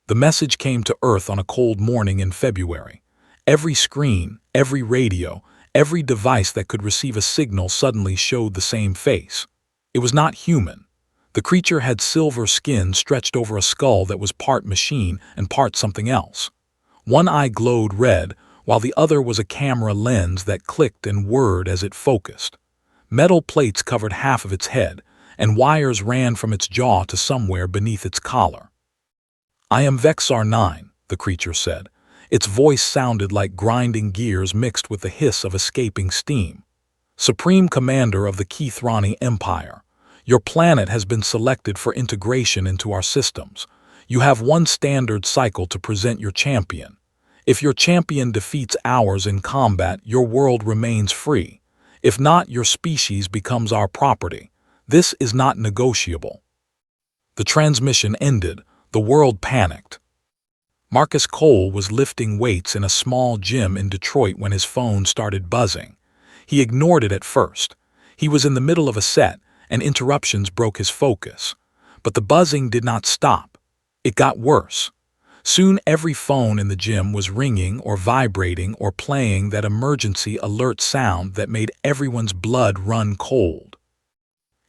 The message came to Earth on a cold morning in February. Every screen, every radio, every device that could receive a signal suddenly showed the same face. It was not human. The creature had silver skin stretched over a skull that was part machine and part something else. One eye glowed red, while the other was a camera lens that clicked and whirred as it focused. Metal plates covered half of its head, and wires ran from its jaw to somewhere beneath its collar. "I am Vexar 9, the creature said. Its voice sounded like grinding gears mixed with the hiss of escaping steam. "Supreme Commander of the Keithrani Empire, your planet has been selected for integration into our systems. You have one standard cycle to present your champion. If your champion defeats ours in combat, your world remains free. If not, your species becomes our property. This is not negotiable." The transmission ended. The world panicked. Marcus Cole was lifting weights in a small gym in Detroit when his phone started buzzing. He ignored it at first. He was in the middle of a set, and interruptions broke his focus. But the buzzing did not stop. It got worse. Soon every phone in the gym was ringing or vibrating or playing that emergency alert sound that made everyone's blood run cold.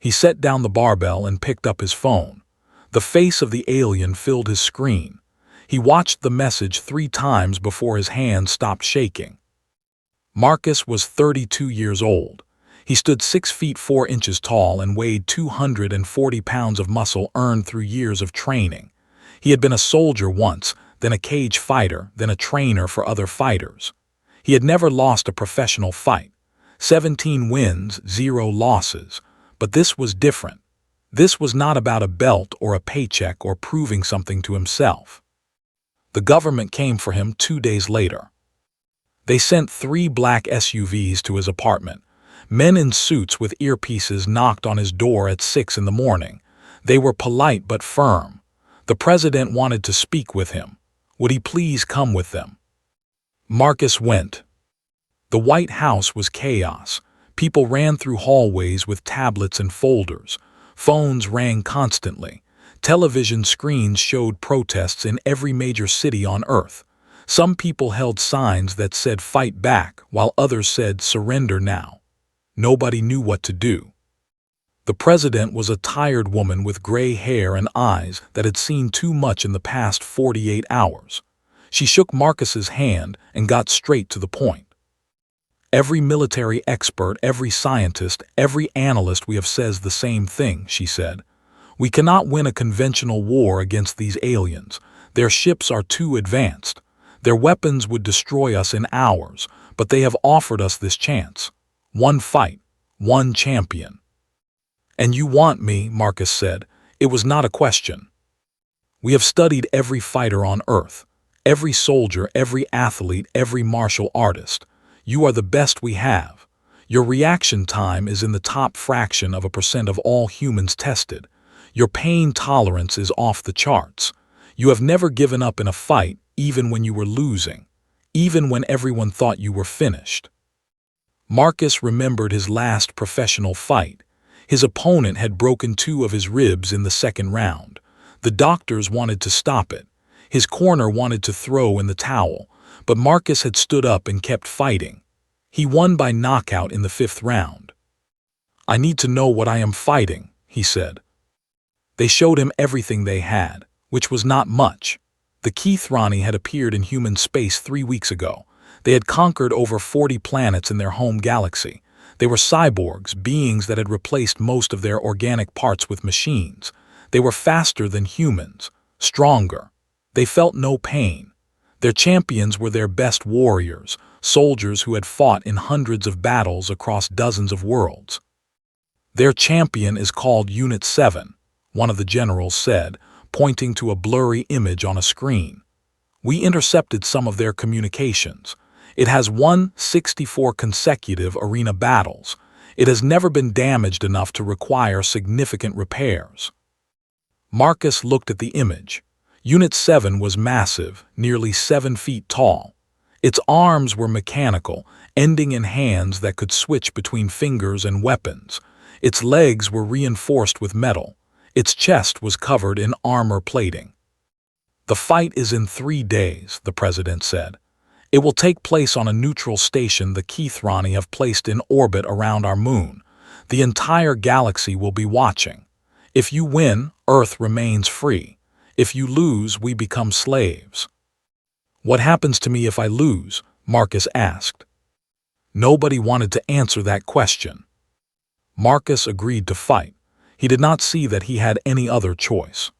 He set down the barbell and picked up his phone. The face of the alien filled his screen. He watched the message 3 times before his hand stopped shaking. Marcus was 32 years old. He stood 6 feet 4 inches tall and weighed 240 pounds of muscle earned through years of training. He had been a soldier once, then a cage fighter, then a trainer for other fighters. He had never lost a professional fight. 17 wins, 0 losses. But this was different. This was not about a belt or a paycheck or proving something to himself. The government came for him 2 days later. They sent 3 black SUVs to his apartment. Men in suits with earpieces knocked on his door at 6 in the morning. They were polite but firm. The president wanted to speak with him. Would he please come with them? Marcus went. The White House was chaos. People ran through hallways with tablets and folders. Phones rang constantly. Television screens showed protests in every major city on Earth. Some people held signs that said "Fight back," while others said "Surrender now." Nobody knew what to do. The president was a tired woman with gray hair and eyes that had seen too much in the past 48 hours. She shook Marcus's hand and got straight to the point. "Every military expert, every scientist, every analyst we have says the same thing," she said. "We cannot win a conventional war against these aliens. Their ships are too advanced. Their weapons would destroy us in hours, but they have offered us this chance. One fight, one champion." "And you want me," Marcus said. It was not a question. "We have studied every fighter on Earth, every soldier, every athlete, every martial artist. You are the best we have. Your reaction time is in the top fraction of a % of all humans tested. Your pain tolerance is off the charts. You have never given up in a fight, even when you were losing, even when everyone thought you were finished." Marcus remembered his last professional fight. His opponent had broken 2 of his ribs in the 2nd round. The doctors wanted to stop it. His corner wanted to throw in the towel, but Marcus had stood up and kept fighting. He won by knockout in the 5th round. "I need to know what I am fighting," he said. They showed him everything they had, which was not much. The Keithrani had appeared in human space 3 weeks ago. They had conquered over 40 planets in their home galaxy. They were cyborgs, beings that had replaced most of their organic parts with machines. They were faster than humans, stronger. They felt no pain. Their champions were their best warriors, soldiers who had fought in hundreds of battles across dozens of worlds. "Their champion is called Unit 7, one of the generals said, pointing to a blurry image on a screen. "We intercepted some of their communications. It has won 64 consecutive arena battles. It has never been damaged enough to require significant repairs." Marcus looked at the image. Unit 7 was massive, nearly 7 feet tall. Its arms were mechanical, ending in hands that could switch between fingers and weapons. Its legs were reinforced with metal. Its chest was covered in armor plating. "The fight is in 3 days," the president said. "It will take place on a neutral station the Keithrani have placed in orbit around our moon. The entire galaxy will be watching. If you win, Earth remains free. If you lose, we become slaves." "What happens to me if I lose?" Marcus asked. Nobody wanted to answer that question. Marcus agreed to fight. He did not see that he had any other choice.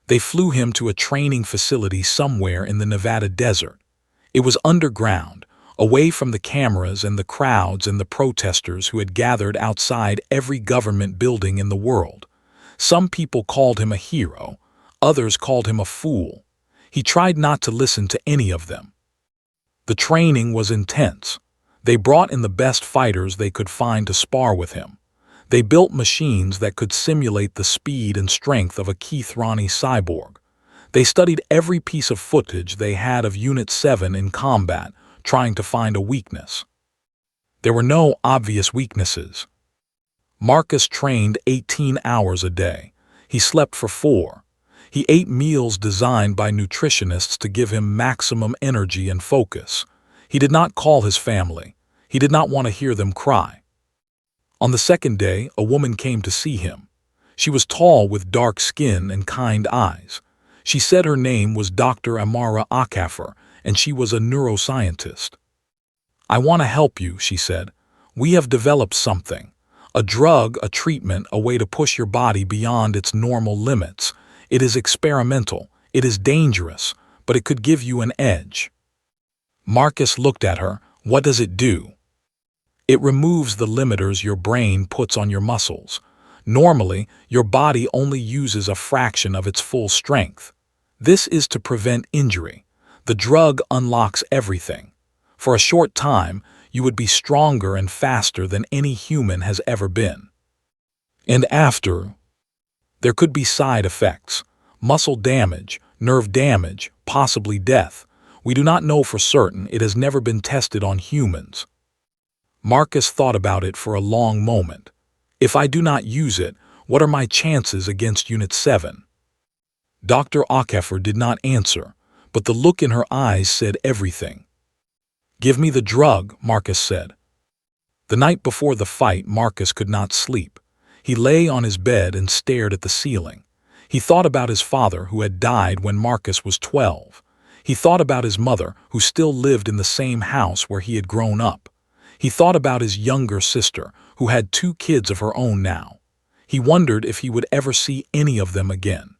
They flew him to a training facility somewhere in the Nevada desert. It was underground, away from the cameras and the crowds and the protesters who had gathered outside every government building in the world. Some people called him a hero, others called him a fool. He tried not to listen to any of them. The training was intense. They brought in the best fighters they could find to spar with him. They built machines that could simulate the speed and strength of a Keithrani cyborg. They studied every piece of footage they had of Unit 7 in combat, trying to find a weakness. There were no obvious weaknesses. Marcus trained 18 hours a day. He slept for 4. He ate meals designed by nutritionists to give him maximum energy and focus. He did not call his family. He did not want to hear them cry. On the second day, a woman came to see him. She was tall with dark skin and kind eyes. She said her name was Dr. Amara Akafer, and she was a neuroscientist. "I want to help you," she said. "We have developed something. A drug, a treatment, a way to push your body beyond its normal limits. It is experimental. It is dangerous, but it could give you an edge." Marcus looked at her. "What does it do?" "It removes the limiters your brain puts on your muscles. Normally, your body only uses a fraction of its full strength. This is to prevent injury. The drug unlocks everything. For a short time, you would be stronger and faster than any human has ever been. And after, there could be side effects, muscle damage, nerve damage, possibly death. We do not know for certain. It has never been tested on humans." Marcus thought about it for a long moment. "If I do not use it, what are my chances against Unit 7? Dr. Akafer did not answer, but the look in her eyes said everything. "Give me the drug," Marcus said. The night before the fight, Marcus could not sleep. He lay on his bed and stared at the ceiling. He thought about his father, who had died when Marcus was 12. He thought about his mother, who still lived in the same house where he had grown up. He thought about his younger sister, who had 2 kids of her own now. He wondered if he would ever see any of them again.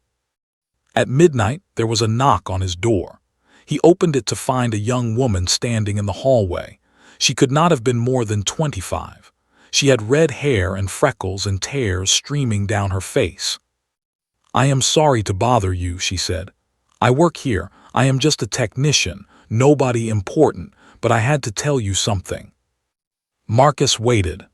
At midnight, there was a knock on his door. He opened it to find a young woman standing in the hallway. She could not have been more than 25. She had red hair and freckles and tears streaming down her face. "I am sorry to bother you," she said. "I work here. I am just a technician, nobody important, but I had to tell you something." Marcus waited.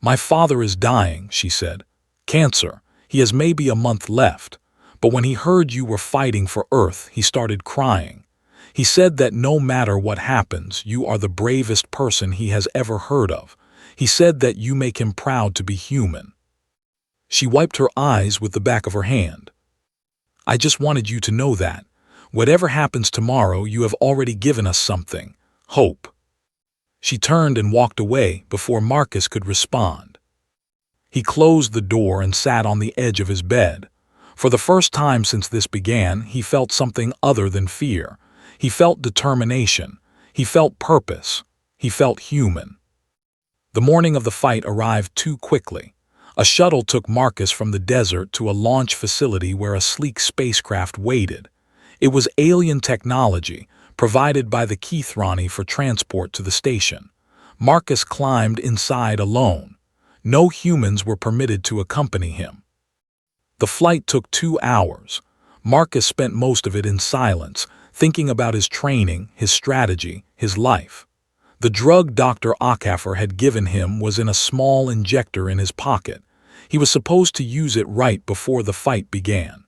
"My father is dying," she said. "Cancer. He has maybe a month left. But when he heard you were fighting for Earth, he started crying. He said that no matter what happens, you are the bravest person he has ever heard of. He said that you make him proud to be human." She wiped her eyes with the back of her hand. "I just wanted you to know that. Whatever happens tomorrow, you have already given us something. Hope." She turned and walked away before Marcus could respond. He closed the door and sat on the edge of his bed. For the first time since this began, he felt something other than fear. He felt determination. He felt purpose. He felt human. The morning of the fight arrived too quickly. A shuttle took Marcus from the desert to a launch facility where a sleek spacecraft waited. It was alien technology, provided by the Keithrani for transport to the station. Marcus climbed inside alone. No humans were permitted to accompany him. The flight took 2 hours. Marcus spent most of it in silence, thinking about his training, his strategy, his life. The drug Dr. Akafer had given him was in a small injector in his pocket. He was supposed to use it right before the fight began.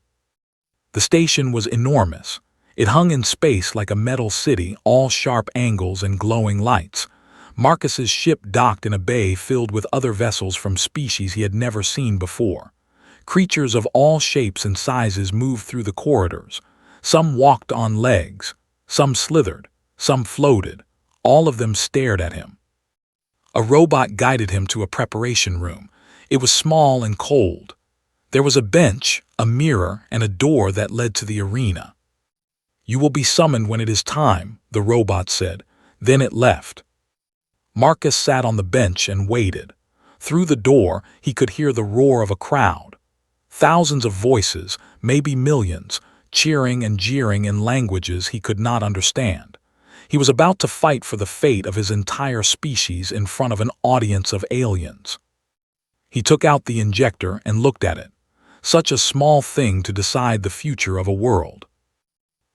The station was enormous. It hung in space like a metal city, all sharp angles and glowing lights. Marcus's ship docked in a bay filled with other vessels from species he had never seen before. Creatures of all shapes and sizes moved through the corridors. Some walked on legs, some slithered, some floated. All of them stared at him. A robot guided him to a preparation room. It was small and cold. There was a bench, a mirror, and a door that led to the arena. "You will be summoned when it is time," the robot said. Then it left. Marcus sat on the bench and waited. Through the door, he could hear the roar of a crowd. Thousands of voices, maybe millions, cheering and jeering in languages he could not understand. He was about to fight for the fate of his entire species in front of an audience of aliens. He took out the injector and looked at it. Such a small thing to decide the future of a world.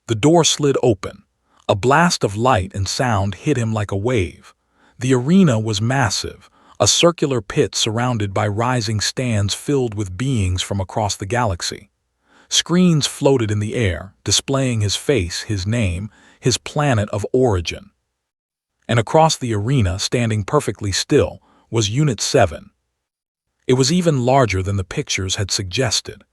The door slid open. A blast of light and sound hit him like a wave. The arena was massive, a circular pit surrounded by rising stands filled with beings from across the galaxy. Screens floated in the air, displaying his face, his name, his planet of origin. And across the arena, standing perfectly still, was Unit 7. It was even larger than the pictures had suggested.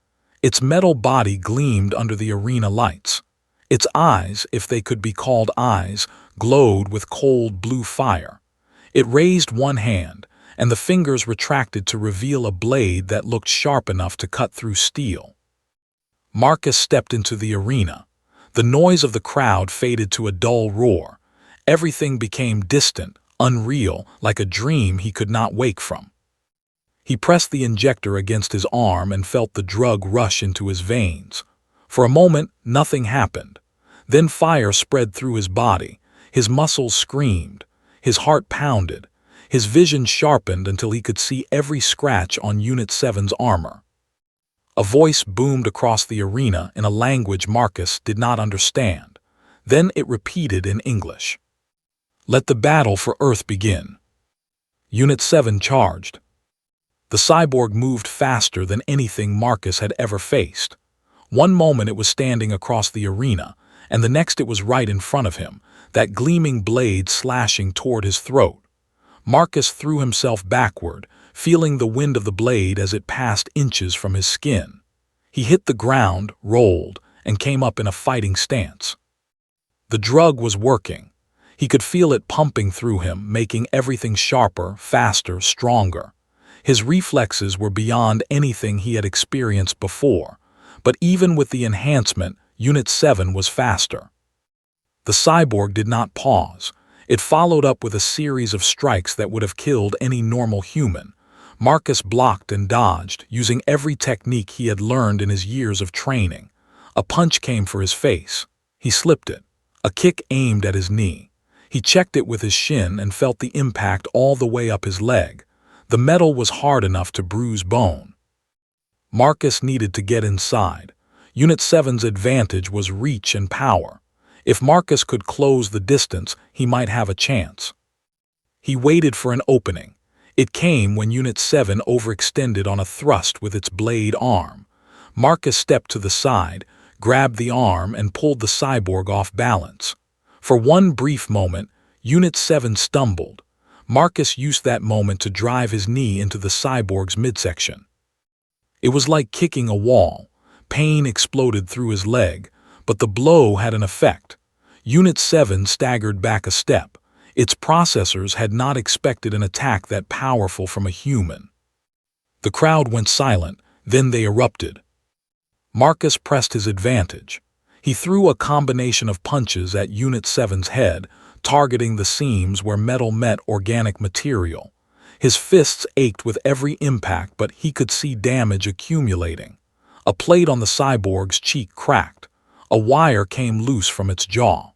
Its metal body gleamed under the arena lights. Its eyes, if they could be called eyes, glowed with cold blue fire. It raised one hand, and the fingers retracted to reveal a blade that looked sharp enough to cut through steel. Marcus stepped into the arena. The noise of the crowd faded to a dull roar. Everything became distant, unreal, like a dream he could not wake from. He pressed the injector against his arm and felt the drug rush into his veins. For a moment, nothing happened. Then fire spread through his body. His muscles screamed. His heart pounded. His vision sharpened until he could see every scratch on Unit 7's armor. A voice boomed across the arena in a language Marcus did not understand. Then it repeated in English. "Let the battle for Earth begin." Unit 7 charged. The cyborg moved faster than anything Marcus had ever faced. One moment it was standing across the arena, and the next it was right in front of him, that gleaming blade slashing toward his throat. Marcus threw himself backward, feeling the wind of the blade as it passed inches from his skin. He hit the ground, rolled, and came up in a fighting stance. The drug was working. He could feel it pumping through him, making everything sharper, faster, stronger. His reflexes were beyond anything he had experienced before, but even with the enhancement, Unit 7 was faster. The cyborg did not pause. It followed up with a series of strikes that would have killed any normal human. Marcus blocked and dodged, using every technique he had learned in his years of training. A punch came for his face. He slipped it. A kick aimed at his knee. He checked it with his shin and felt the impact all the way up his leg. The metal was hard enough to bruise bone. Marcus needed to get inside. Unit 7's advantage was reach and power. If Marcus could close the distance, he might have a chance. He waited for an opening. It came when Unit 7 overextended on a thrust with its blade arm. Marcus stepped to the side, grabbed the arm, and pulled the cyborg off balance. For one brief moment, Unit 7 stumbled. Marcus used that moment to drive his knee into the cyborg's midsection. It was like kicking a wall. Pain exploded through his leg, but the blow had an effect. Unit 7 staggered back a step. Its processors had not expected an attack that powerful from a human. The crowd went silent, then they erupted. Marcus pressed his advantage. He threw a combination of punches at Unit 7's head, targeting the seams where metal met organic material. His fists ached with every impact, but he could see damage accumulating. A plate on the cyborg's cheek cracked. A wire came loose from its jaw.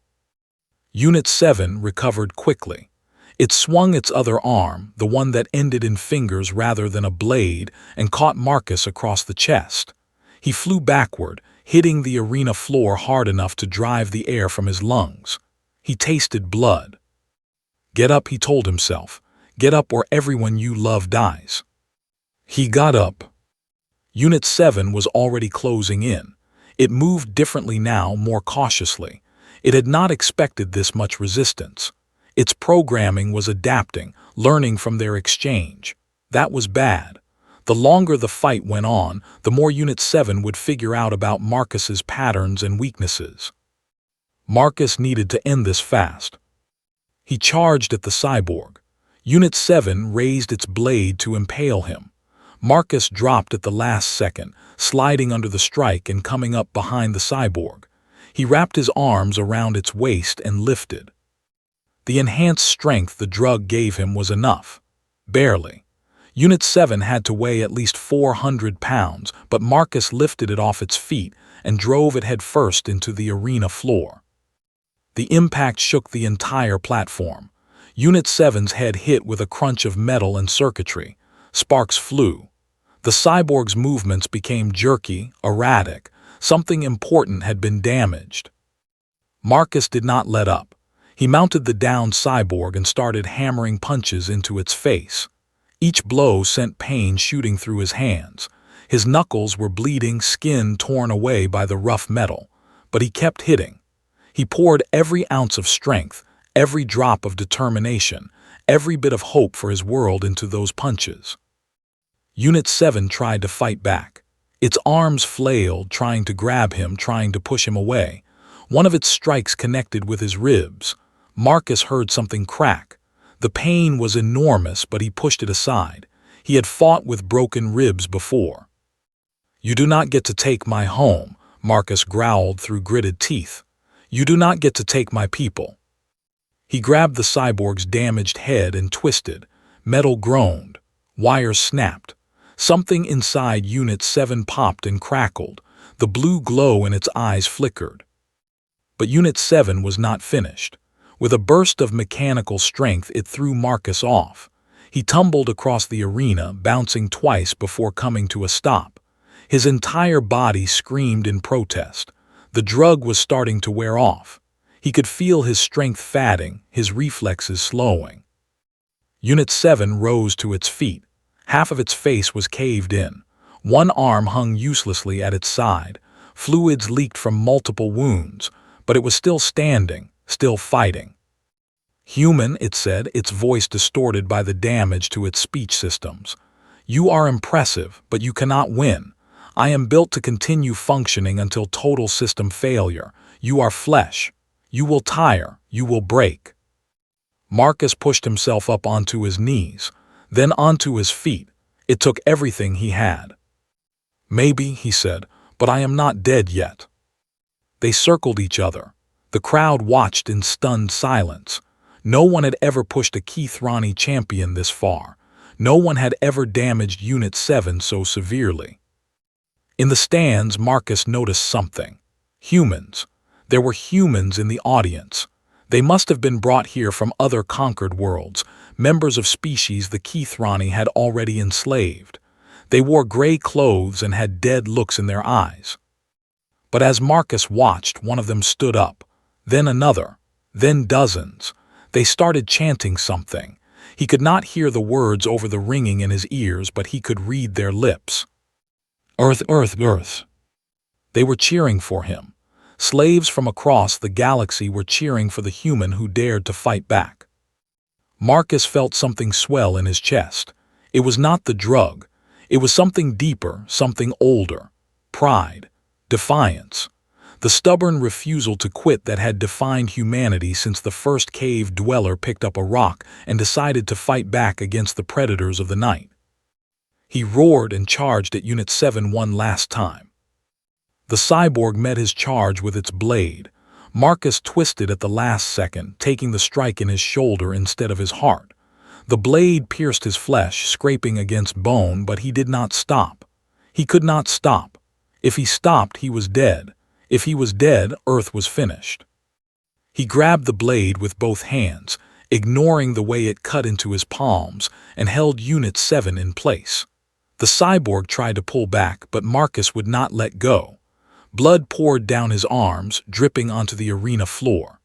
Unit 7 recovered quickly. It swung its other arm, the one that ended in fingers rather than a blade, and caught Marcus across the chest. He flew backward, hitting the arena floor hard enough to drive the air from his lungs. He tasted blood. "Get up," he told himself. "Get up or everyone you love dies." He got up. Unit 7 was already closing in. It moved differently now, more cautiously. It had not expected this much resistance. Its programming was adapting, learning from their exchange. That was bad. The longer the fight went on, the more Unit 7 would figure out about Marcus's patterns and weaknesses. Marcus needed to end this fast. He charged at the cyborg. Unit 7 raised its blade to impale him. Marcus dropped at the last second, sliding under the strike and coming up behind the cyborg. He wrapped his arms around its waist and lifted. The enhanced strength the drug gave him was enough. Barely. Unit 7 had to weigh at least 400 pounds, but Marcus lifted it off its feet and drove it headfirst into the arena floor. The impact shook the entire platform. Unit 7's head hit with a crunch of metal and circuitry. Sparks flew. The cyborg's movements became jerky, erratic. Something important had been damaged. Marcus did not let up. He mounted the downed cyborg and started hammering punches into its face. Each blow sent pain shooting through his hands. His knuckles were bleeding, skin torn away by the rough metal. But he kept hitting. He poured every ounce of strength, every drop of determination, every bit of hope for his world into those punches. Unit 7 tried to fight back. Its arms flailed, trying to grab him, trying to push him away. One of its strikes connected with his ribs. Marcus heard something crack. The pain was enormous, but he pushed it aside. He had fought with broken ribs before. "You do not get to take my home," Marcus growled through gritted teeth. "You do not get to take my people." He grabbed the cyborg's damaged head and twisted. Metal groaned. Wires snapped. Something inside Unit 7 popped and crackled. The blue glow in its eyes flickered. But Unit 7 was not finished. With a burst of mechanical strength, it threw Marcus off. He tumbled across the arena, bouncing twice before coming to a stop. His entire body screamed in protest. The drug was starting to wear off. He could feel his strength fading, his reflexes slowing. Unit 7 rose to its feet. Half of its face was caved in. One arm hung uselessly at its side. Fluids leaked from multiple wounds, but it was still standing, still fighting. "Human," it said, its voice distorted by the damage to its speech systems. "You are impressive, but you cannot win. I am built to continue functioning until total system failure. You are flesh. You will tire. You will break." Marcus pushed himself up onto his knees, then onto his feet. It took everything he had. "Maybe," he said, "but I am not dead yet." They circled each other. The crowd watched in stunned silence. No one had ever pushed a Keithrani champion this far. No one had ever damaged Unit 7 so severely. In the stands, Marcus noticed something. Humans. There were humans in the audience. They must have been brought here from other conquered worlds, members of species the Keithrani had already enslaved. They wore gray clothes and had dead looks in their eyes. But as Marcus watched, one of them stood up, then another, then dozens. They started chanting something. He could not hear the words over the ringing in his ears, but he could read their lips. "Earth, Earth, Earth." They were cheering for him. Slaves from across the galaxy were cheering for the human who dared to fight back. Marcus felt something swell in his chest. It was not the drug. It was something deeper, something older. Pride. Defiance. The stubborn refusal to quit that had defined humanity since the first cave dweller picked up a rock and decided to fight back against the predators of the night. He roared and charged at Unit 7 one last time. The cyborg met his charge with its blade. Marcus twisted at the last second, taking the strike in his shoulder instead of his heart. The blade pierced his flesh, scraping against bone, but he did not stop. He could not stop. If he stopped, he was dead. If he was dead, Earth was finished. He grabbed the blade with both hands, ignoring the way it cut into his palms, and held Unit 7 in place. The cyborg tried to pull back, but Marcus would not let go. Blood poured down his arms, dripping onto the arena floor.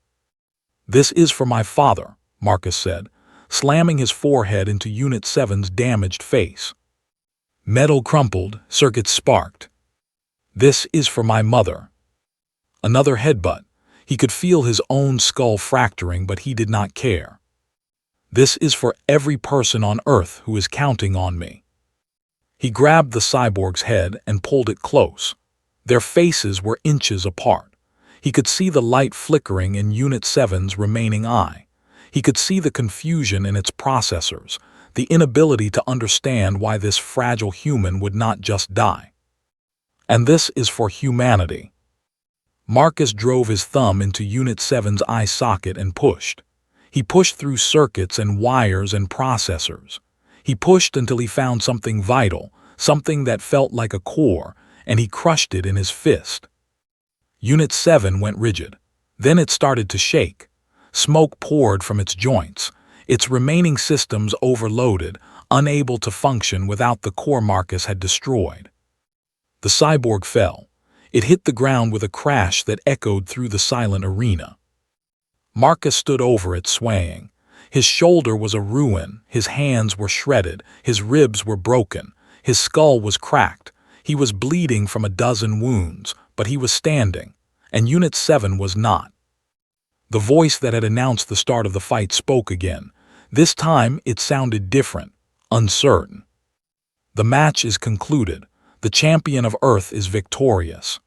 "This is for my father," Marcus said, slamming his forehead into Unit 7's damaged face. Metal crumpled, circuits sparked. "This is for my mother." Another headbutt. He could feel his own skull fracturing, but he did not care. "This is for every person on Earth who is counting on me." He grabbed the cyborg's head and pulled it close. Their faces were inches apart. He could see the light flickering in Unit 7's remaining eye. He could see the confusion in its processors, the inability to understand why this fragile human would not just die. And this is for humanity. Marcus drove his thumb into Unit 7's eye socket and pushed. He pushed through circuits and wires and processors. He pushed until he found something vital, something that felt like a core, and he crushed it in his fist. Unit 7 went rigid. Then it started to shake. Smoke poured from its joints. Its remaining systems overloaded, unable to function without the core Marcus had destroyed. The cyborg fell. It hit the ground with a crash that echoed through the silent arena. Marcus stood over it, swaying. His shoulder was a ruin, his hands were shredded, his ribs were broken, his skull was cracked. He was bleeding from a dozen wounds, but he was standing, and Unit 7 was not. The voice that had announced the start of the fight spoke again. This time it sounded different, uncertain. The match is concluded. The champion of Earth is victorious.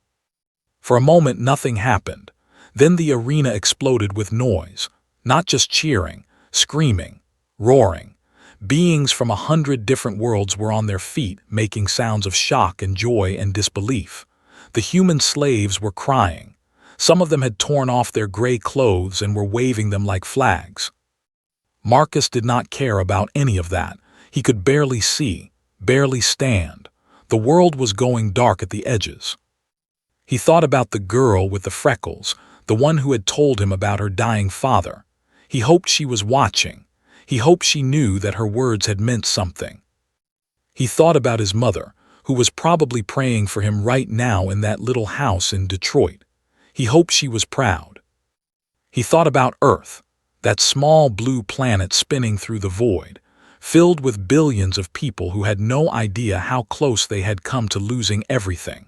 For a moment nothing happened. Then the arena exploded with noise. Not just cheering, screaming, roaring. Beings from 100 different worlds were on their feet, making sounds of shock and joy and disbelief. The human slaves were crying. Some of them had torn off their gray clothes and were waving them like flags. Marcus did not care about any of that. He could barely see, barely stand. The world was going dark at the edges. He thought about the girl with the freckles, the one who had told him about her dying father. He hoped she was watching. He hoped she knew that her words had meant something. He thought about his mother, who was probably praying for him right now in that little house in Detroit. He hoped she was proud. He thought about Earth, that small blue planet spinning through the void, filled with billions of people who had no idea how close they had come to losing everything.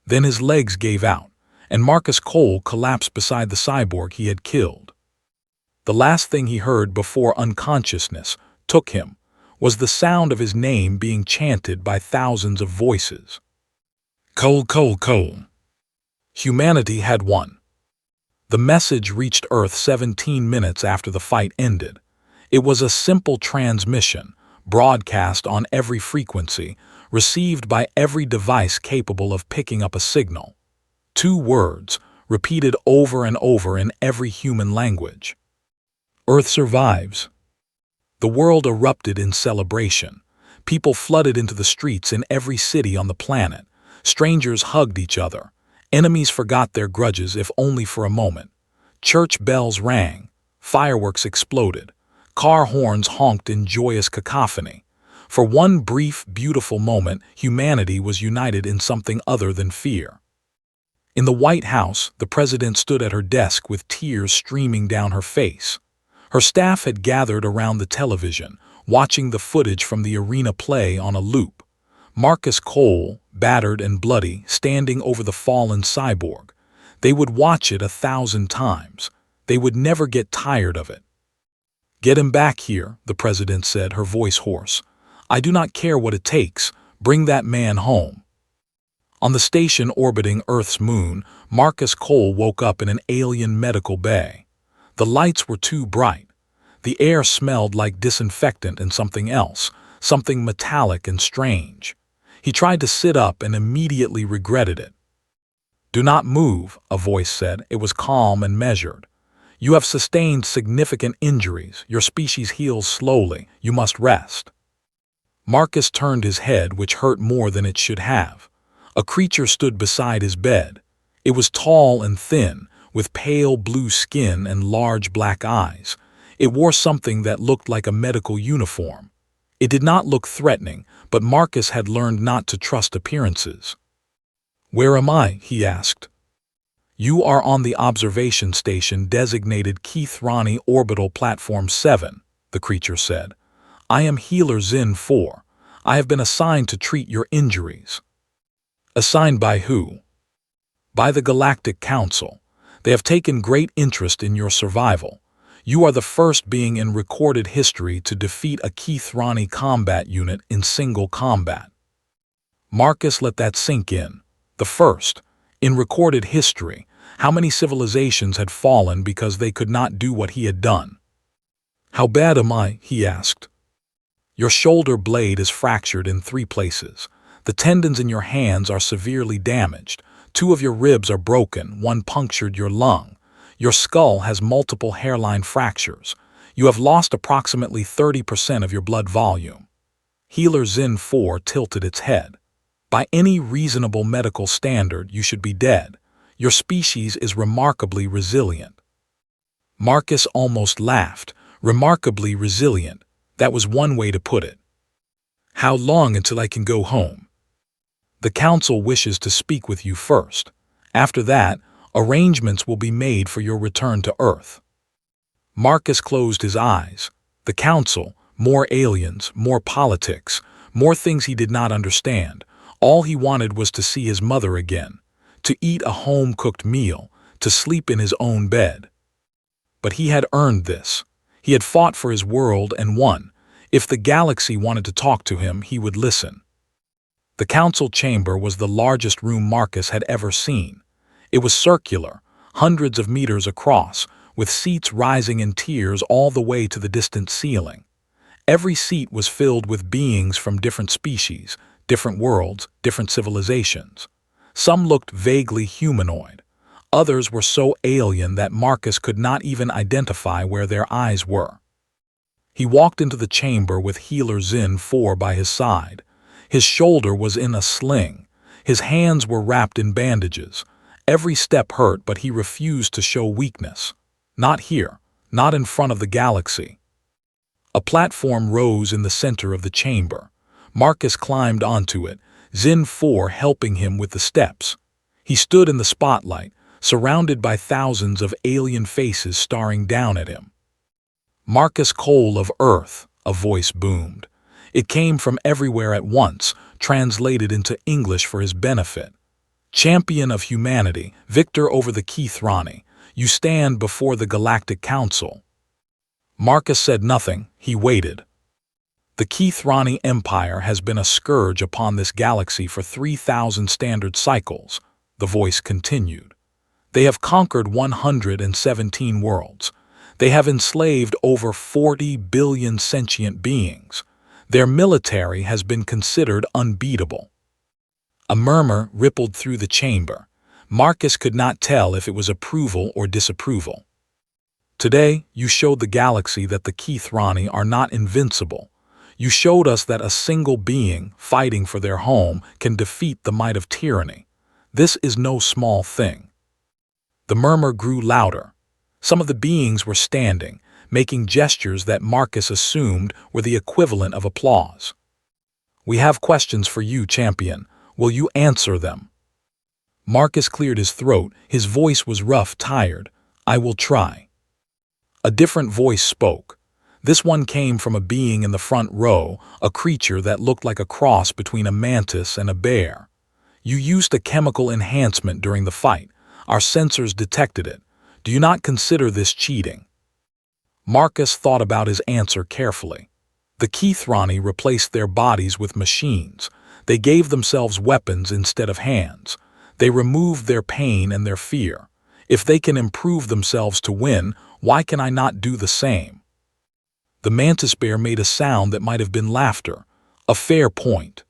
Then his legs gave out, and Marcus Cole collapsed beside the cyborg he had killed. The last thing he heard before unconsciousness took him was the sound of his name being chanted by thousands of voices. Cole, Cole, Cole. Humanity had won. The message reached Earth 17 minutes after the fight ended. It was a simple transmission, broadcast on every frequency, received by every device capable of picking up a signal. 2 words, repeated over and over in every human language. Earth survives. The world erupted in celebration. People flooded into the streets in every city on the planet. Strangers hugged each other. Enemies forgot their grudges, if only for a moment. Church bells rang. Fireworks exploded. Car horns honked in joyous cacophony. For one brief, beautiful moment, humanity was united in something other than fear. In the White House, the president stood at her desk with tears streaming down her face. Her staff had gathered around the television, watching the footage from the arena play on a loop. Marcus Cole, battered and bloody, standing over the fallen cyborg. They would watch it 1,000 times. They would never get tired of it. "Get him back here," the president said, her voice hoarse. "I do not care what it takes. Bring that man home." On the station orbiting Earth's moon, Marcus Cole woke up in an alien medical bay. The lights were too bright. The air smelled like disinfectant and something else, something metallic and strange. He tried to sit up and immediately regretted it. "Do not move," a voice said. It was calm and measured. "You have sustained significant injuries. Your species heals slowly. You must rest." Marcus turned his head, which hurt more than it should have. A creature stood beside his bed. It was tall and thin, with pale blue skin and large black eyes. It wore something that looked like a medical uniform. It did not look threatening, but Marcus had learned not to trust appearances. "Where am I?" he asked. "You are on the observation station designated Keith Ronnie Orbital Platform 7, the creature said. "I am Healer Zin 4. I have been assigned to treat your injuries." "Assigned by who?" "By the Galactic Council. They have taken great interest in your survival. You are the first being in recorded history to defeat a Keithrani combat unit in single combat. Marcus let that sink in. The first. In recorded history, how many civilizations had fallen because they could not do what he had done? "How bad am I?" he asked. "Your shoulder blade is fractured in 3 places. The tendons in your hands are severely damaged. 2 of your ribs are broken, 1 punctured your lung. Your skull has multiple hairline fractures. You have lost approximately 30% of your blood volume." Healer Zin 4 tilted its head. "By any reasonable medical standard, you should be dead. Your species is remarkably resilient." Marcus almost laughed. Remarkably resilient. That was one way to put it. "How long until I can go home?" "The Council wishes to speak with you first. After that, arrangements will be made for your return to Earth." Marcus closed his eyes. The Council, more aliens, more politics, more things he did not understand. All he wanted was to see his mother again, to eat a home-cooked meal, to sleep in his own bed. But he had earned this. He had fought for his world and won. If the galaxy wanted to talk to him, he would listen. The council chamber was the largest room Marcus had ever seen. It was circular, hundreds of meters across, with seats rising in tiers all the way to the distant ceiling. Every seat was filled with beings from different species, different worlds, different civilizations. Some looked vaguely humanoid. Others were so alien that Marcus could not even identify where their eyes were. He walked into the chamber with Healer Zin 4 by his side. His shoulder was in a sling. His hands were wrapped in bandages. Every step hurt, but he refused to show weakness. Not here, not in front of the galaxy. A platform rose in the center of the chamber. Marcus climbed onto it, Zin 4 helping him with the steps. He stood in the spotlight, surrounded by thousands of alien faces staring down at him. "Marcus Cole of Earth," a voice boomed. It came from everywhere at once, translated into English for his benefit. "Champion of humanity, victor over the Keithrani, you stand before the Galactic Council." Marcus said nothing. He waited. "The Keithrani Empire has been a scourge upon this galaxy for 3,000 standard cycles," the voice continued. "They have conquered 117 worlds. They have enslaved over 40 billion sentient beings. Their military has been considered unbeatable." A murmur rippled through the chamber. Marcus could not tell if it was approval or disapproval. "Today, you showed the galaxy that the Keithrani are not invincible. You showed us that a single being, fighting for their home, can defeat the might of tyranny. This is no small thing." The murmur grew louder. Some of the beings were standing, making gestures that Marcus assumed were the equivalent of applause. "We have questions for you, champion. Will you answer them?" Marcus cleared his throat. His voice was rough, tired. "I will try." A different voice spoke. This one came from a being in the front row, a creature that looked like a cross between a mantis and a bear. "You used a chemical enhancement during the fight. Our sensors detected it. Do you not consider this cheating?" Marcus thought about his answer carefully. The Keithrani replaced their bodies with machines. They gave themselves weapons instead of hands. They removed their pain and their fear. If they can improve themselves to win, why can I not do the same? The mantis bear made a sound that might have been laughter. "A fair point."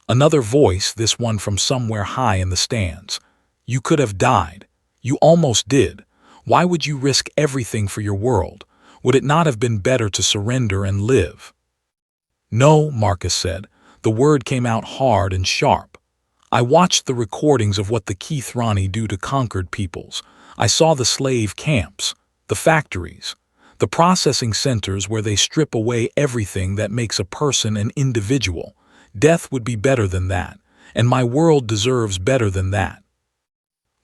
Another voice, this one from somewhere high in the stands. "You could have died. You almost did. Why would you risk everything for your world? Would it not have been better to surrender and live?" "No," Marcus said. The word came out hard and sharp. "I watched the recordings of what the Keithrani do to conquered peoples. I saw the slave camps, the factories, the processing centers where they strip away everything that makes a person an individual. Death would be better than that, and my world deserves better than that."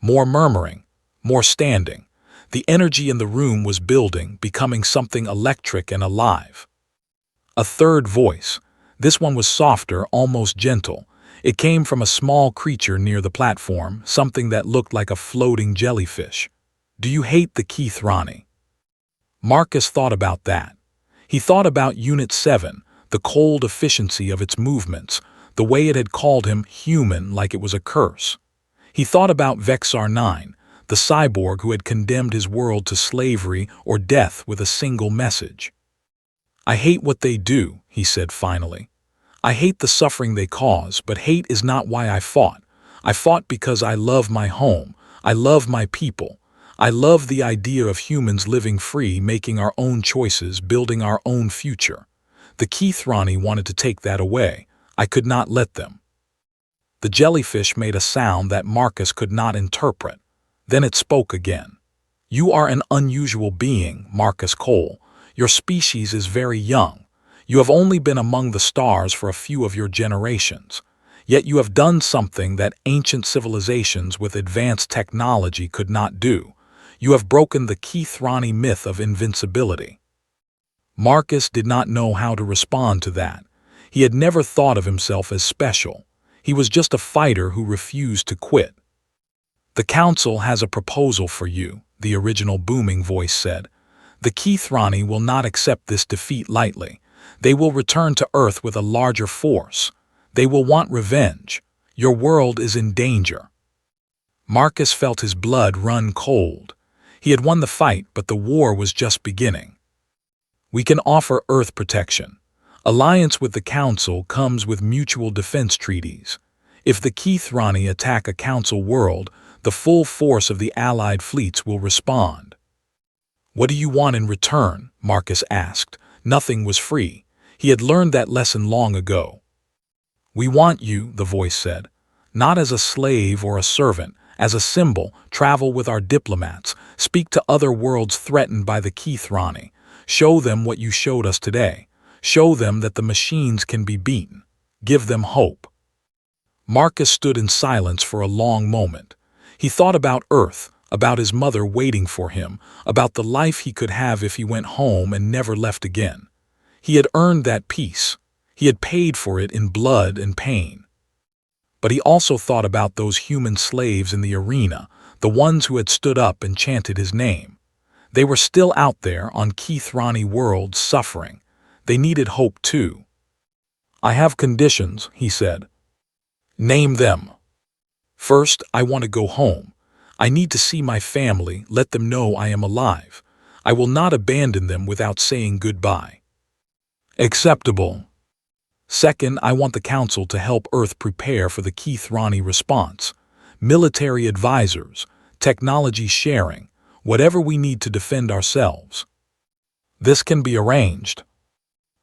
More murmuring, more standing. The energy in the room was building, becoming something electric and alive. A third voice. This one was softer, almost gentle. It came from a small creature near the platform, something that looked like a floating jellyfish. "Do you hate the Keithrani?" Marcus thought about that. He thought about Unit 7, the cold efficiency of its movements, the way it had called him human like it was a curse. He thought about Vexar 9, the cyborg who had condemned his world to slavery or death with a single message. "I hate what they do," he said finally. "I hate the suffering they cause, but hate is not why I fought. I fought because I love my home. I love my people. I love the idea of humans living free, making our own choices, building our own future. The Keithrani wanted to take that away. I could not let them." The jellyfish made a sound that Marcus could not interpret. Then it spoke again. "You are an unusual being, Marcus Cole. Your species is very young. You have only been among the stars for a few of your generations. Yet you have done something that ancient civilizations with advanced technology could not do. You have broken the Keithrani myth of invincibility." Marcus did not know how to respond to that. He had never thought of himself as special. He was just a fighter who refused to quit. "The Council has a proposal for you," the original booming voice said. "The Keithrani will not accept this defeat lightly. They will return to Earth with a larger force. They will want revenge. Your world is in danger." Marcus felt his blood run cold. He had won the fight, but the war was just beginning. "We can offer Earth protection. Alliance with the Council comes with mutual defense treaties. If the Keithrani attack a Council world, the full force of the Allied fleets will respond." "What do you want in return?" Marcus asked. Nothing was free. He had learned that lesson long ago. "We want you," the voice said. "Not as a slave or a servant, as a symbol. Travel with our diplomats. Speak to other worlds threatened by the Keithrani. Show them what you showed us today. Show them that the machines can be beaten. Give them hope." Marcus stood in silence for a long moment. He thought about Earth, about his mother waiting for him, about the life he could have if he went home and never left again. He had earned that peace. He had paid for it in blood and pain. But he also thought about those human slaves in the arena, the ones who had stood up and chanted his name. They were still out there on Keithrani worlds suffering. They needed hope too. "I have conditions," he said. "Name them." "First, I want to go home. I need to see my family, let them know I am alive. I will not abandon them without saying goodbye." "Acceptable." "Second, I want the Council to help Earth prepare for the Keithrani response. Military advisors, technology sharing, whatever we need to defend ourselves." "This can be arranged."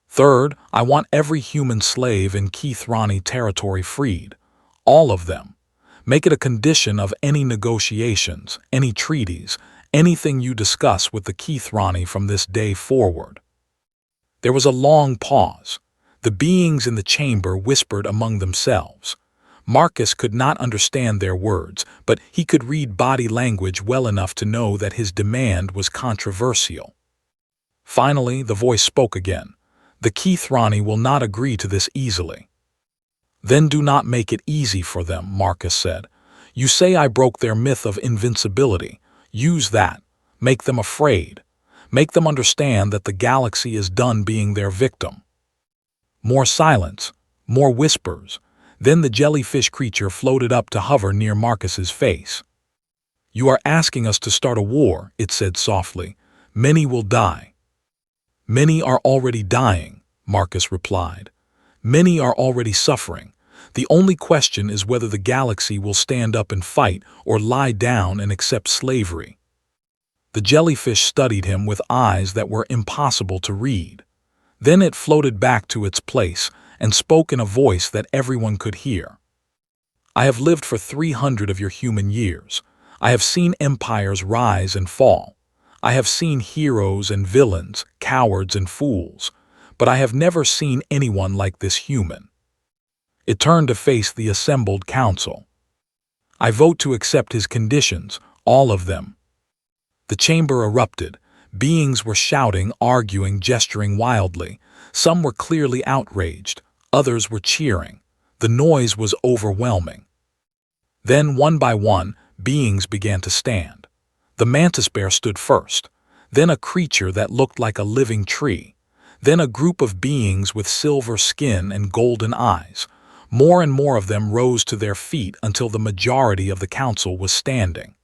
"Third, I want every human slave in Keithrani territory freed. All of them. Make it a condition of any negotiations, any treaties, anything you discuss with the Keithrani from this day forward." There was a long pause. The beings in the chamber whispered among themselves. Marcus could not understand their words, but he could read body language well enough to know that his demand was controversial. Finally, the voice spoke again. "The Keithrani will not agree to this easily." "Then do not make it easy for them," Marcus said. "You say I broke their myth of invincibility. Use that. Make them afraid. Make them understand that the galaxy is done being their victim." More silence, more whispers. Then the jellyfish creature floated up to hover near Marcus's face. "You are asking us to start a war," it said softly. "Many will die." "Many are already dying," Marcus replied. "Many are already suffering. The only question is whether the galaxy will stand up and fight or lie down and accept slavery." The jellyfish studied him with eyes that were impossible to read. Then it floated back to its place and spoke in a voice that everyone could hear. "I have lived for 300 of your human years. I have seen empires rise and fall. I have seen heroes and villains, cowards and fools, but I have never seen anyone like this human." It turned to face the assembled council. "I vote to accept his conditions, all of them." The chamber erupted. Beings were shouting, arguing, gesturing wildly. Some were clearly outraged. Others were cheering. The noise was overwhelming. Then, one by one, beings began to stand. The mantis bear stood first. then a creature that looked like a living tree, then a group of beings with silver skin and golden eyes. More and more of them rose to their feet until the majority of the council was standing.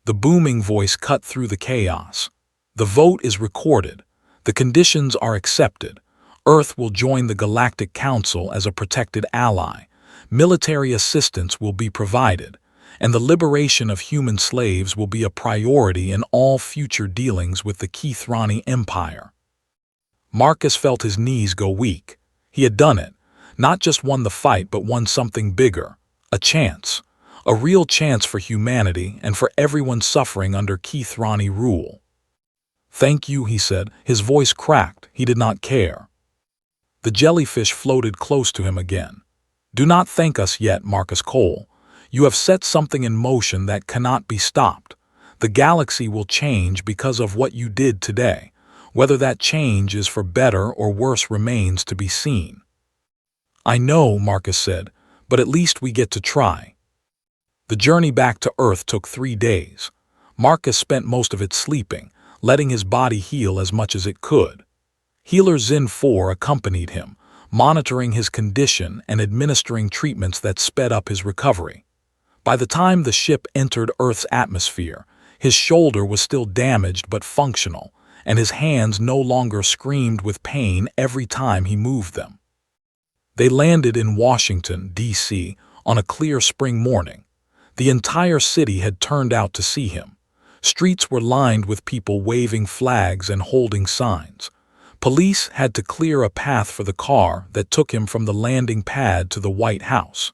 The booming voice cut through the chaos. The vote is recorded. The conditions are accepted. Earth will join the Galactic Council as a protected ally. Military assistance will be provided, and the liberation of human slaves will be a priority in all future dealings with the Keithrani Empire. Marcus felt his knees go weak. He had done it. Not just won the fight, but won something bigger. A chance. A real chance for humanity and for everyone suffering under Keithrani rule. "Thank you," he said. His voice cracked. He did not care. The jellyfish floated close to him again. "Do not thank us yet, Marcus Cole. You have set something in motion that cannot be stopped. The galaxy will change because of what you did today. Whether that change is for better or worse remains to be seen." "I know," Marcus said, "but at least we get to try." The journey back to Earth took 3 days. Marcus spent most of it sleeping, letting his body heal as much as it could. Healer Zin 4 accompanied him, monitoring his condition and administering treatments that sped up his recovery. By the time the ship entered Earth's atmosphere, his shoulder was still damaged but functional, and his hands no longer screamed with pain every time he moved them. They landed in Washington, D.C., on a clear spring morning. The entire city had turned out to see him. Streets were lined with people waving flags and holding signs. Police had to clear a path for the car that took him from the landing pad to the White House.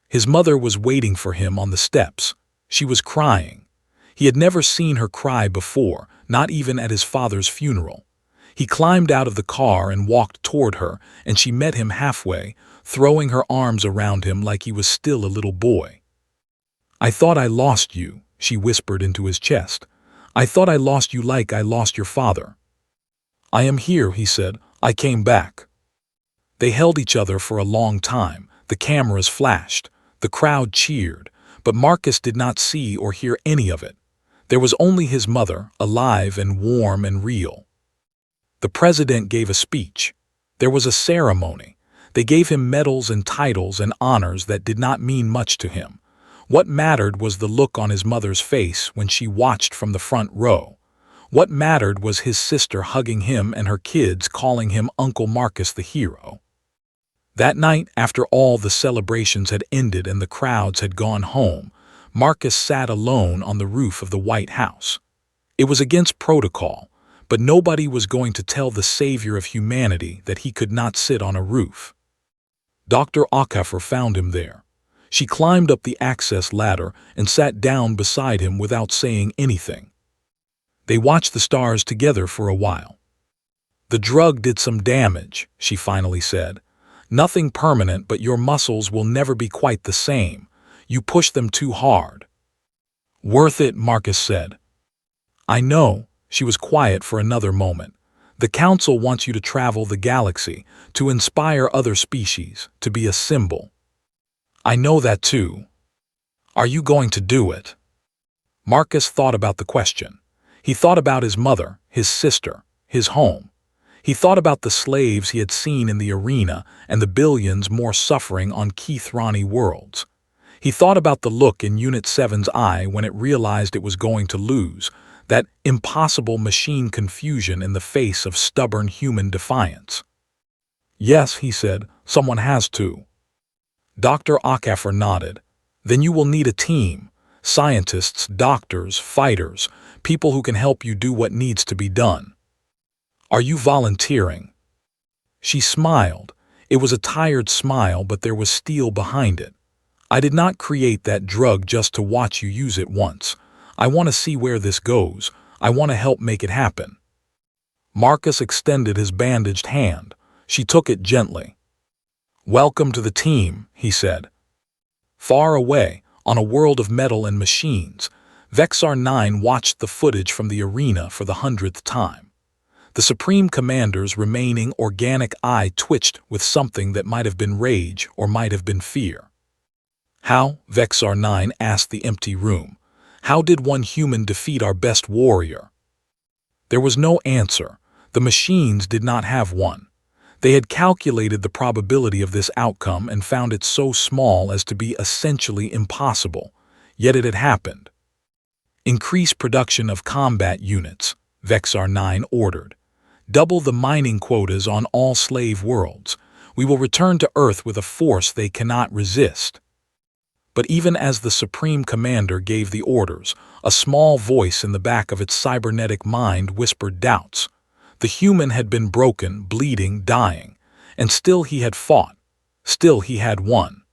His mother was waiting for him on the steps. She was crying. He had never seen her cry before, not even at his father's funeral. He climbed out of the car and walked toward her, and she met him halfway, throwing her arms around him like he was still a little boy. "I thought I lost you," she whispered into his chest. "I thought I lost you like I lost your father." "I am here," he said. "I came back." They held each other for a long time. The cameras flashed. The crowd cheered. But Marcus did not see or hear any of it. There was only his mother, alive and warm and real. The president gave a speech. There was a ceremony. They gave him medals and titles and honors that did not mean much to him. What mattered was the look on his mother's face when she watched from the front row. What mattered was his sister hugging him and her kids calling him Uncle Marcus the hero. That night, after all the celebrations had ended and the crowds had gone home, Marcus sat alone on the roof of the White House. It was against protocol, but nobody was going to tell the savior of humanity that he could not sit on a roof. Dr. Akafer found him there. She climbed up the access ladder and sat down beside him without saying anything. They watched the stars together for a while. "The drug did some damage," she finally said. "Nothing permanent, but your muscles will never be quite the same. You pushed them too hard." "Worth it," Marcus said. "I know." She was quiet for another moment. "The Council wants you to travel the galaxy, to inspire other species, to be a symbol." "I know that too." "Are you going to do it?" Marcus thought about the question. He thought about his mother, his sister, his home. He thought about the slaves he had seen in the arena and the billions more suffering on Keithrani worlds. He thought about the look in Unit 7's eye when it realized it was going to lose, that impossible machine confusion in the face of stubborn human defiance. "Yes," he said, "someone has to." Dr. Akafer nodded. "Then you will need a team. Scientists, doctors, fighters, people who can help you do what needs to be done. Are you volunteering?" She smiled. It was a tired smile, but there was steel behind it. "I did not create that drug just to watch you use it once. I want to see where this goes. I want to help make it happen." Marcus extended his bandaged hand. She took it gently. "Welcome to the team," he said. Far away, on a world of metal and machines, Vexar 9 watched the footage from the arena for the 100th time. The Supreme Commander's remaining organic eye twitched with something that might have been rage or might have been fear. "How?" Vexar 9 asked the empty room. "How did one human defeat our best warrior?" There was no answer. The machines did not have one. They had calculated the probability of this outcome and found it so small as to be essentially impossible, yet it had happened. Increase production of combat units, Vexar 9 ordered. Double the mining quotas on all slave worlds. We will return to Earth with a force they cannot resist. But even as the Supreme Commander gave the orders, a small voice in the back of its cybernetic mind whispered doubts. The human had been broken, bleeding, dying, and still he had fought. Still he had won.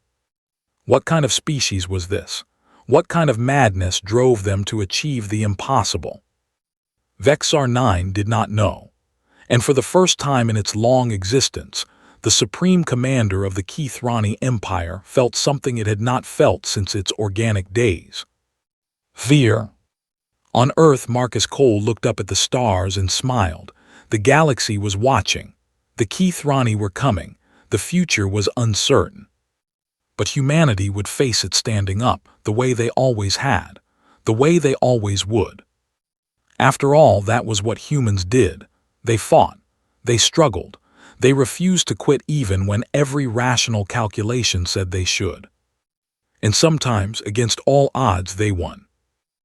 What kind of species was this? What kind of madness drove them to achieve the impossible? Vexar 9 did not know. And for the first time in its long existence, the Supreme Commander of the Keithrani Empire felt something it had not felt since its organic days. Fear. On Earth, Marcus Cole looked up at the stars and smiled. The galaxy was watching. The Keithrani were coming. The future was uncertain. But humanity would face it standing up, the way they always had, the way they always would. After all, that was what humans did. They fought. They struggled. They refused to quit even when every rational calculation said they should. And sometimes, against all odds, they won.